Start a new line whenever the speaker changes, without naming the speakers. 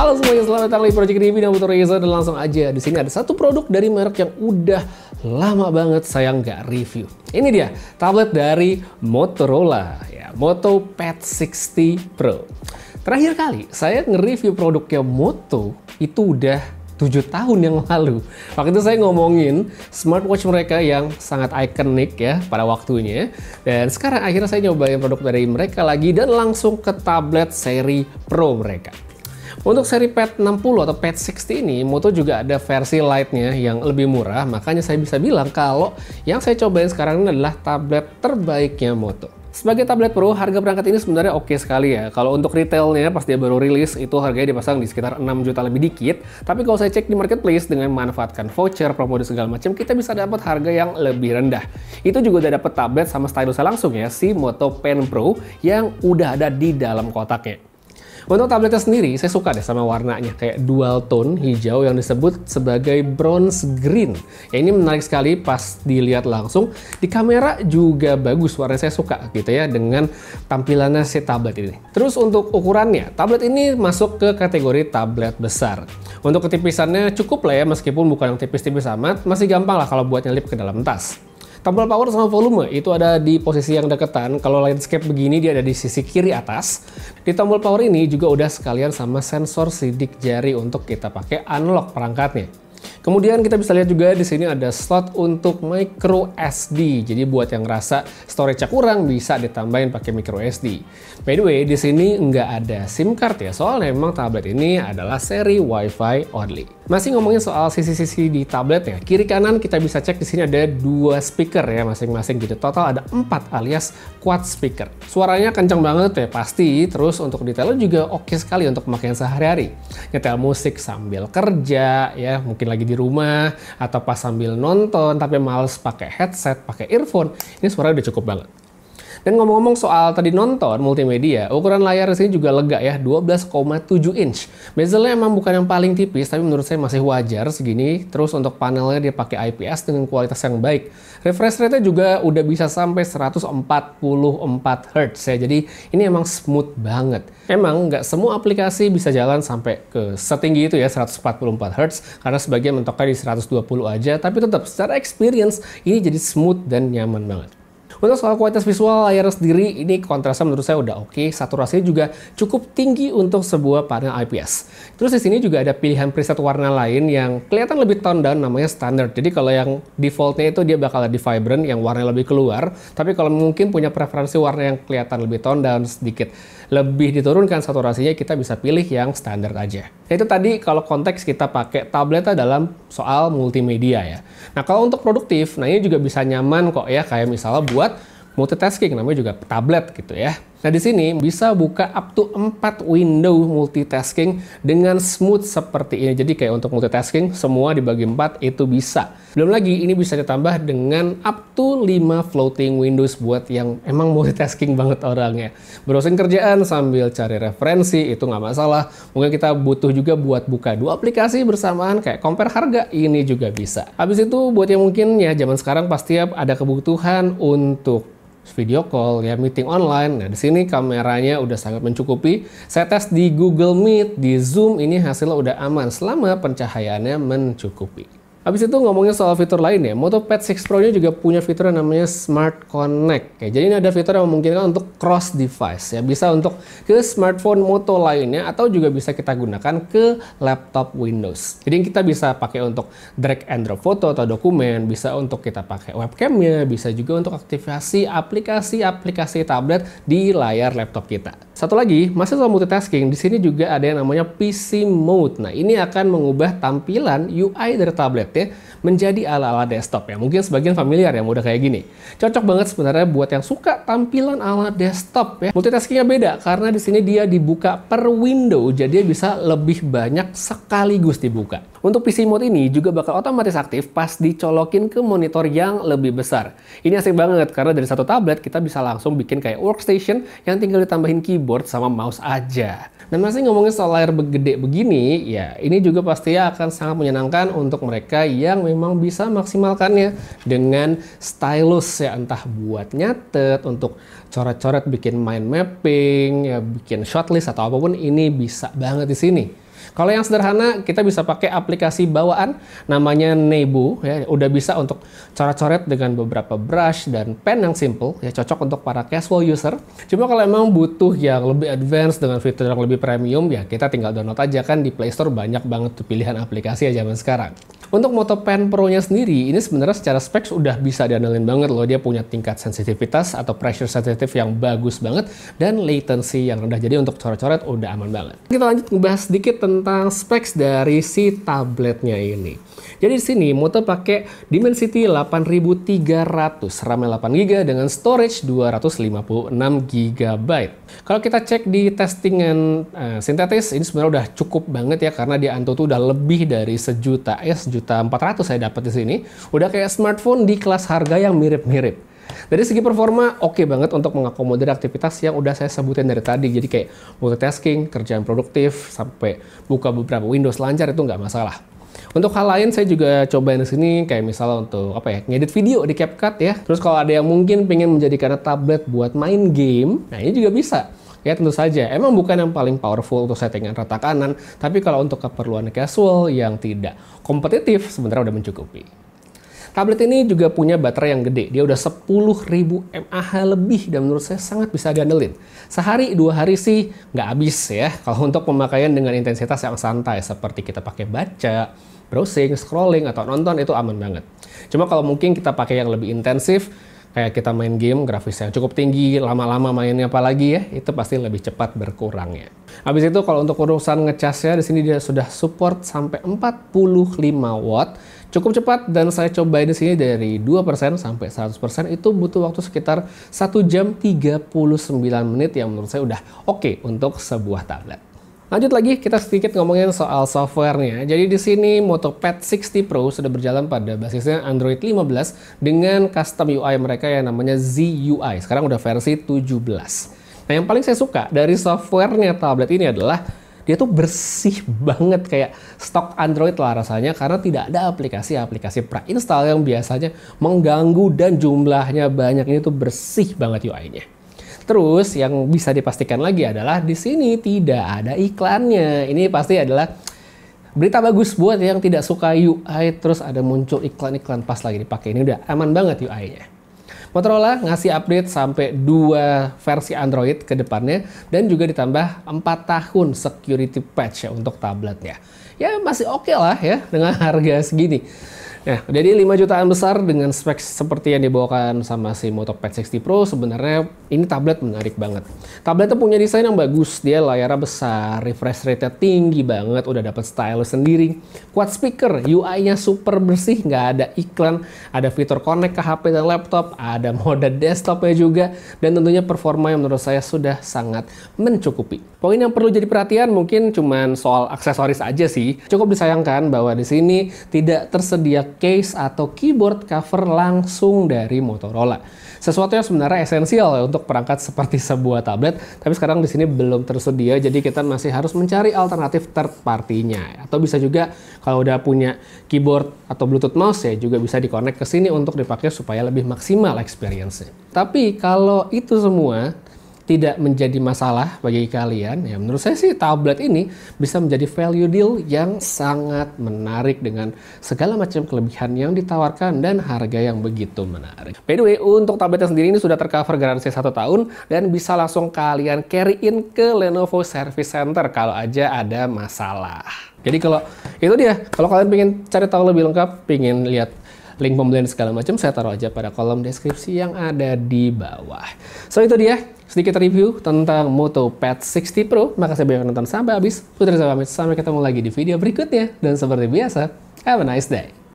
Halo semuanya, selamat datang di Project Review dan Motor Reza. Dan langsung aja, di sini ada satu produk dari merek yang udah lama banget saya nggak review. Ini dia, tablet dari Motorola, ya, Moto Pad 60 Pro. Terakhir kali saya nge-review produknya Moto itu udah 7 tahun yang lalu. Waktu itu saya ngomongin smartwatch mereka yang sangat ikonik ya pada waktunya. Dan sekarang akhirnya saya nyobain produk dari mereka lagi dan langsung ke tablet seri Pro mereka. Untuk seri Pad 60 atau Pad 60 ini, Moto juga ada versi Lite-nya yang lebih murah. Makanya saya bisa bilang kalau yang saya cobain sekarang ini adalah tablet terbaiknya Moto. Sebagai tablet Pro, harga berangkat ini sebenarnya oke sekali ya. Kalau untuk retailnya pas dia baru rilis, itu harganya dipasang di sekitar 6 juta lebih dikit. Tapi kalau saya cek di marketplace dengan memanfaatkan voucher, promo dan segala macam, kita bisa dapat harga yang lebih rendah. Itu juga udah dapat tablet sama stylus langsung ya, si Moto Pen Pro yang udah ada di dalam kotaknya. Untuk tabletnya sendiri, saya suka deh sama warnanya, kayak dual tone hijau yang disebut sebagai bronze green. Ya, ini menarik sekali pas dilihat langsung. Di kamera juga bagus, warnanya saya suka gitu ya dengan tampilannya si tablet ini. Terus untuk ukurannya, tablet ini masuk ke kategori tablet besar. Untuk ketipisannya cukup lah ya, meskipun bukan yang tipis-tipis amat, masih gampang lah kalau buat nyelip ke dalam tas. Tombol power sama volume itu ada di posisi yang deketan. Kalau landscape begini dia ada di sisi kiri atas. Di tombol power ini juga udah sekalian sama sensor sidik jari untuk kita pakai unlock perangkatnya. Kemudian kita bisa lihat juga di sini ada slot untuk micro SD. Jadi buat yang ngerasa storage-nya kurang bisa ditambahin pakai micro SD. By the way, di sini nggak ada SIM card ya, soalnya memang tablet ini adalah seri Wi-Fi only. Masih ngomongin soal sisi-sisi di tablet ya, kiri kanan kita bisa cek di sini ada 2 speaker ya masing-masing gitu. Total ada 4 alias quad speaker. Suaranya kencang banget ya pasti. Terus untuk detailnya juga oke sekali untuk pemakaian sehari-hari. Nyetel musik sambil kerja ya, mungkin lagi di rumah atau pas sambil nonton tapi males pakai headset, pakai earphone, ini suaranya udah cukup banget. Dan ngomong-ngomong soal tadi nonton multimedia, ukuran layar di sini juga lega ya, 12,7 inch. Bezelnya emang bukan yang paling tipis, tapi menurut saya masih wajar segini. Terus untuk panelnya dia pakai IPS dengan kualitas yang baik. Refresh rate-nya juga udah bisa sampai 144 Hz ya, jadi ini emang smooth banget. Emang nggak semua aplikasi bisa jalan sampai ke setinggi itu ya, 144 Hz, karena sebagian mentoknya di 120 aja, tapi tetap secara experience ini jadi smooth dan nyaman banget. Untuk soal kualitas visual layar sendiri, ini kontrasnya menurut saya udah oke. Saturasinya juga cukup tinggi untuk sebuah panel IPS. Terus di sini juga ada pilihan preset warna lain yang kelihatan lebih tone down, namanya standard. Jadi kalau yang defaultnya itu dia bakal di vibrant, yang warnanya lebih keluar. Tapi kalau mungkin punya preferensi warna yang kelihatan lebih tone down sedikit, lebih diturunkan saturasinya, kita bisa pilih yang standar aja. Itu tadi kalau konteks kita pakai tabletnya dalam soal multimedia ya. Nah kalau untuk produktif, nah ini juga bisa nyaman kok ya, kayak misalnya buat multitasking, namanya juga tablet gitu ya. Nah di sini bisa buka up to 4 window multitasking dengan smooth seperti ini. Jadi kayak untuk multitasking semua dibagi 4 itu bisa. Belum lagi ini bisa ditambah dengan up to 5 floating windows buat yang emang multitasking banget orangnya. Browsing kerjaan sambil cari referensi itu nggak masalah. Mungkin kita butuh juga buat buka 2 aplikasi bersamaan kayak compare harga, ini juga bisa. Habis itu buat yang mungkin ya zaman sekarang pasti ada kebutuhan untuk video call ya, meeting online. Nah, di sini kameranya udah sangat mencukupi. Saya tes di Google Meet, di Zoom, ini hasilnya udah aman selama pencahayaannya mencukupi. Habis itu ngomongin soal fitur lain ya, Moto Pad 6 Pro-nya juga punya fitur yang namanya Smart Connect. Oke, jadi ini ada fitur yang memungkinkan untuk cross device ya, bisa untuk ke smartphone Moto lainnya atau juga bisa kita gunakan ke laptop Windows. Jadi kita bisa pakai untuk drag and drop foto atau dokumen, bisa untuk kita pakai webcamnya, bisa juga untuk aktivasi aplikasi-aplikasi tablet di layar laptop kita. Satu lagi, masih soal multitasking, di sini juga ada yang namanya PC Mode. Nah, ini akan mengubah tampilan UI dari tablet ya menjadi ala-ala desktop ya. Mungkin sebagian familiar yang udah kayak gini. Cocok banget sebenarnya buat yang suka tampilan ala desktop ya. Multitaskingnya beda karena di sini dia dibuka per window, jadi dia bisa lebih banyak sekaligus dibuka. Untuk PC Mode ini juga bakal otomatis aktif pas dicolokin ke monitor yang lebih besar. Ini asik banget karena dari satu tablet kita bisa langsung bikin kayak workstation yang tinggal ditambahin keyboard sama mouse aja. Dan masih ngomongin soal layar gede begini, ya ini juga pastinya akan sangat menyenangkan untuk mereka yang memang bisa maksimalkannya dengan stylus ya, entah buat nyatet, untuk coret-coret bikin mind mapping, ya bikin shortlist atau apapun, ini bisa banget di sini. Kalau yang sederhana, kita bisa pakai aplikasi bawaan namanya Nebo, ya, udah bisa untuk coret-coret dengan beberapa brush dan pen yang simple, ya cocok untuk para casual user. Cuma kalau emang butuh yang lebih advance dengan fitur yang lebih premium, ya kita tinggal download aja, kan di Play Store banyak banget tuh pilihan aplikasi ya zaman sekarang. Untuk Moto Pen Pro-nya sendiri, ini sebenarnya secara specs udah bisa diandalkan banget loh. Dia punya tingkat sensitivitas atau pressure sensitive yang bagus banget dan latency yang rendah. Jadi untuk coret-coret udah aman banget. Kita lanjut ngebahas sedikit tentang specs dari si tabletnya ini. Jadi di sini Moto pakai Dimensity 8300, RAM 8GB dengan storage 256GB. Kalau kita cek di testingan sintetis, ini sebenarnya udah cukup banget ya, karena di Antutu udah lebih dari sejuta, 1.400.000 saya dapat di sini. Udah kayak smartphone di kelas harga yang mirip-mirip. Dari segi performa oke banget untuk mengakomodir aktivitas yang udah saya sebutin dari tadi. Jadi kayak multitasking, kerjaan produktif, sampai buka beberapa Windows lancar itu nggak masalah. Untuk hal lain saya juga cobain di sini kayak misalnya untuk ngedit video di CapCut ya. Terus kalau ada yang mungkin pengen menjadikan tablet buat main game, nah ini juga bisa. Ya tentu saja, emang bukan yang paling powerful untuk settingan rata kanan, tapi kalau untuk keperluan casual yang tidak kompetitif sebenarnya udah mencukupi. Tablet ini juga punya baterai yang gede, dia udah 10.000 mAh lebih dan menurut saya sangat bisa diandelin. Sehari 2 hari sih nggak habis ya, kalau untuk pemakaian dengan intensitas yang santai seperti kita pakai baca, browsing, scrolling, atau nonton itu aman banget. Cuma kalau mungkin kita pakai yang lebih intensif, kayak kita main game, grafis yang cukup tinggi, lama-lama mainnya apalagi ya, itu pasti lebih cepat berkurangnya. Habis itu kalau untuk urusan ngecasnya, di sini dia sudah support sampai 45 watt, cukup cepat, dan saya cobain di sini dari 2% sampai 100% itu butuh waktu sekitar 1 jam 39 menit yang menurut saya udah oke untuk sebuah tablet. Lanjut lagi, kita sedikit ngomongin soal softwarenya. Jadi di sini Moto Pad 60 Pro sudah berjalan pada basisnya Android 15 dengan custom UI mereka yang namanya ZUI. Sekarang udah versi 17. Nah, yang paling saya suka dari softwarenya tablet ini adalah dia tuh bersih banget kayak stok Android lah rasanya, karena tidak ada aplikasi-aplikasi pre-install yang biasanya mengganggu dan jumlahnya banyak. Ini tuh bersih banget UI-nya. Terus yang bisa dipastikan lagi adalah di sini tidak ada iklannya. Ini pasti adalah berita bagus buat yang tidak suka UI terus ada muncul iklan-iklan pas lagi dipakai. Ini udah aman banget UI-nya. Motorola ngasih update sampai 2 versi Android ke depannya dan juga ditambah 4 tahun security patch ya untuk tabletnya. Ya masih oke lah ya dengan harga segini. Nah, jadi 5 jutaan besar dengan spek seperti yang dibawakan sama si Moto Pad 60 Pro, sebenarnya ini tablet menarik banget. Tabletnya punya desain yang bagus, dia layarnya besar, refresh rate-nya tinggi banget, udah dapat stylus sendiri, quad speaker, UI-nya super bersih, nggak ada iklan, ada fitur connect ke HP dan laptop, ada mode desktopnya juga, dan tentunya performa yang menurut saya sudah sangat mencukupi. Poin yang perlu jadi perhatian mungkin cuman soal aksesoris aja sih. Cukup disayangkan bahwa di sini tidak tersedia case atau keyboard cover langsung dari Motorola. Sesuatu yang sebenarnya esensial ya untuk perangkat seperti sebuah tablet, tapi sekarang di sini belum tersedia, jadi kita masih harus mencari alternatif third party-nya. Atau bisa juga kalau udah punya keyboard atau Bluetooth mouse ya juga bisa di-connect ke sini untuk dipakai supaya lebih maksimal experience-nya. Tapi kalau itu semua tidak menjadi masalah bagi kalian, ya menurut saya sih tablet ini bisa menjadi value deal yang sangat menarik dengan segala macam kelebihan yang ditawarkan dan harga yang begitu menarik. By the way, untuk tabletnya sendiri ini sudah tercover garansi 1 tahun dan bisa langsung kalian carry in ke Lenovo Service Center kalau aja ada masalah. Jadi kalau itu dia, kalau kalian pengen cari tahu lebih lengkap, pengen lihat link pembelian segala macam, saya taruh aja pada kolom deskripsi yang ada di bawah. So itu dia sedikit review tentang Moto Pad 60 Pro. Makasih banyak nonton sampai habis. Putri saya pamit, sampai ketemu lagi di video berikutnya. Dan seperti biasa, have a nice day.